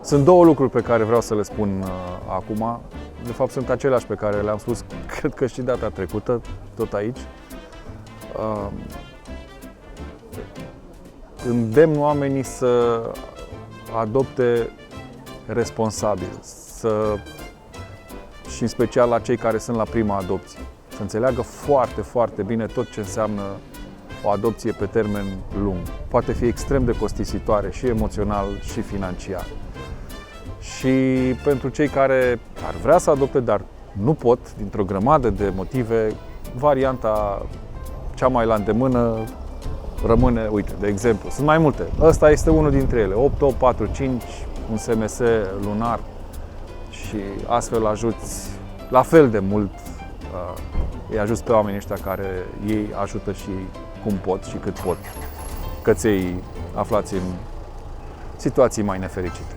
Sunt două lucruri pe care vreau să le spun acum. De fapt, sunt aceleași pe care le-am spus, cred că și data trecută, tot aici. Îndemn oamenii să adopte responsabil, și în special la cei care sunt la prima adopție. Să înțeleagă foarte, foarte bine tot ce înseamnă o adopție pe termen lung. Poate fi extrem de costisitoare și emoțional și financiar. Și pentru cei care ar vrea să adopte, dar nu pot, dintr-o grămadă de motive, varianta cea mai la îndemână rămâne, uite, de exemplu, sunt mai multe. Ăsta este unul dintre ele, 8845, un SMS lunar și astfel ajuți la fel de mult, îi ajuți pe oamenii ăștia care ei ajută și cum pot și cât pot, căței aflați în situații mai nefericite.